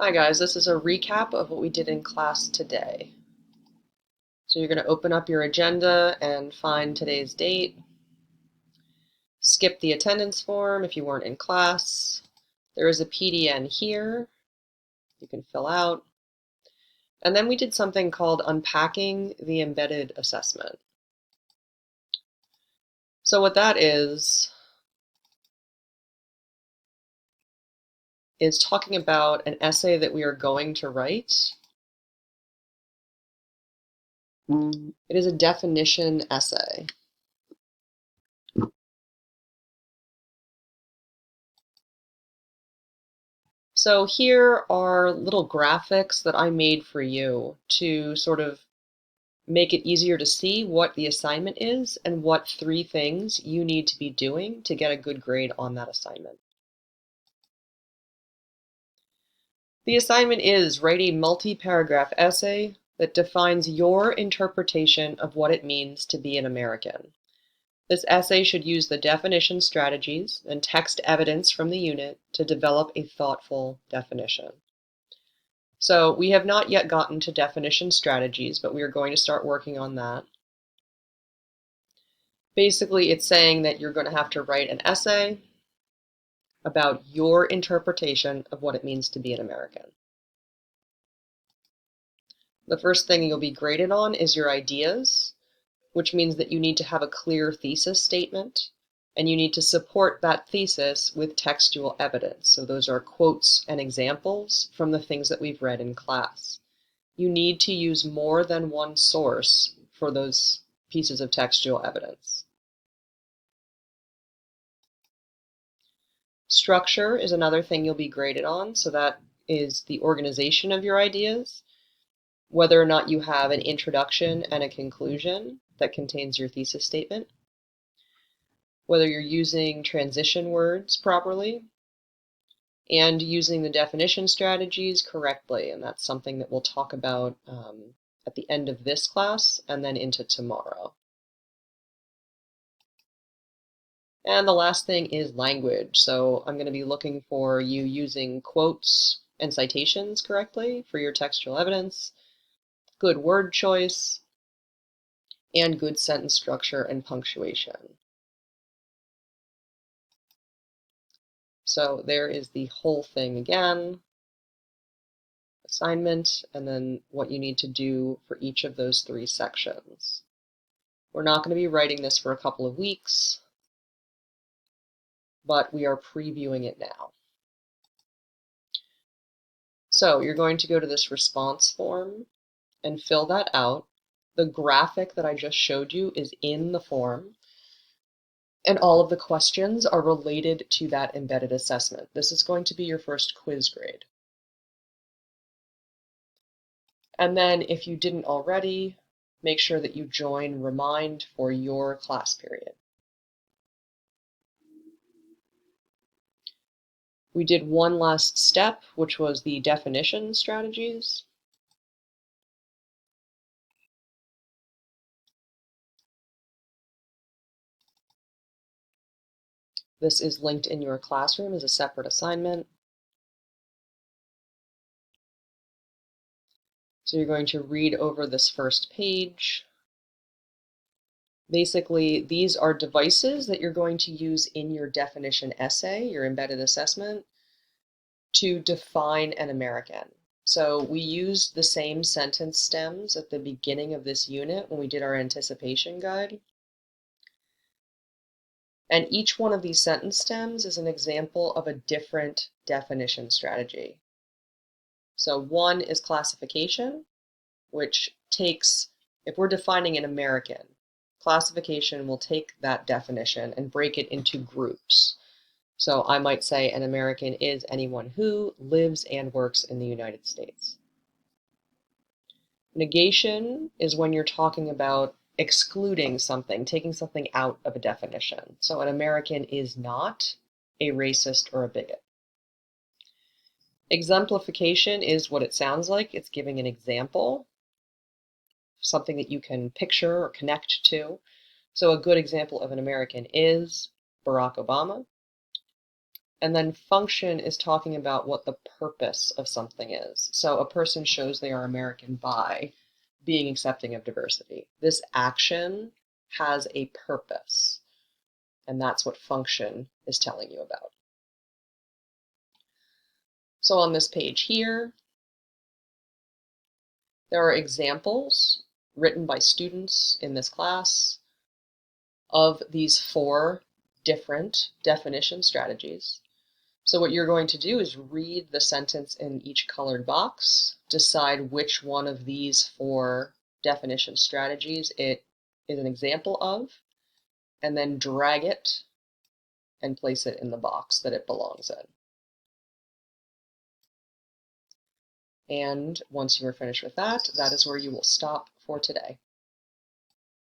Hi guys, this is a recap of what we did in class today. So you're going to open up your agenda and find today's date. Skip the attendance form if you weren't in class. There is a PDN here you can fill out. And then we did something called unpacking the embedded assessment. So what that is talking about an essay that we are going to write. It is a definition essay. So here are little graphics that I made for you to sort of make it easier to see what the assignment is and what 3 things you need to be doing to get a good grade on that assignment. The assignment is write a multi-paragraph essay that defines your interpretation of what it means to be an American. This essay should use the definition strategies and text evidence from the unit to develop a thoughtful definition. So we have not yet gotten to definition strategies, but we are going to start working on that. Basically, it's saying that you're going to have to write an essay about your interpretation of what it means to be an American. The first thing you'll be graded on is your ideas, which means that you need to have a clear thesis statement, and you need to support that thesis with textual evidence. So those are quotes and examples from the things that we've read in class. You need to use more than one source for those pieces of textual evidence. Structure is another thing you'll be graded on, so that is the organization of your ideas, whether or not you have an introduction and a conclusion that contains your thesis statement, whether you're using transition words properly, and using the definition strategies correctly, and that's something that we'll talk about at the end of this class and then into tomorrow. And the last thing is language. So I'm going to be looking for you using quotes and citations correctly for your textual evidence, good word choice, and good sentence structure and punctuation. So there is the whole thing again, assignment, and then what you need to do for each of those 3 sections. We're not going to be writing this for a couple of weeks, but we are previewing it now. So you're going to go to this response form and fill that out. The graphic that I just showed you is in the form, and all of the questions are related to that embedded assessment. This is going to be your first quiz grade. And then if you didn't already, make sure that you join Remind for your class period. We did one last step, which was the definition strategies. This is linked in your classroom as a separate assignment. So you're going to read over this first page. Basically, these are devices that you're going to use in your definition essay, your embedded assessment, to define an American. So we used the same sentence stems at the beginning of this unit when we did our anticipation guide. And each one of these sentence stems is an example of a different definition strategy. So one is classification, which takes, if we're defining an American, classification will take that definition and break it into groups. So I might say an American is anyone who lives and works in the United States. Negation is when you're talking about excluding something, taking something out of a definition. So an American is not a racist or a bigot. Exemplification is what it sounds like. It's giving an example, something that you can picture or connect to. So a good example of an American is Barack Obama. And then function is talking about what the purpose of something is. So a person shows they are American by being accepting of diversity. This action has a purpose, and that's what function is telling you about. So on this page here, there are examples written by students in this class of these 4 different definition strategies. So what you're going to do is read the sentence in each colored box, decide which one of these 4 definition strategies it is an example of, and then drag it and place it in the box that it belongs in. And once you are finished with that, that is where you will stop for today.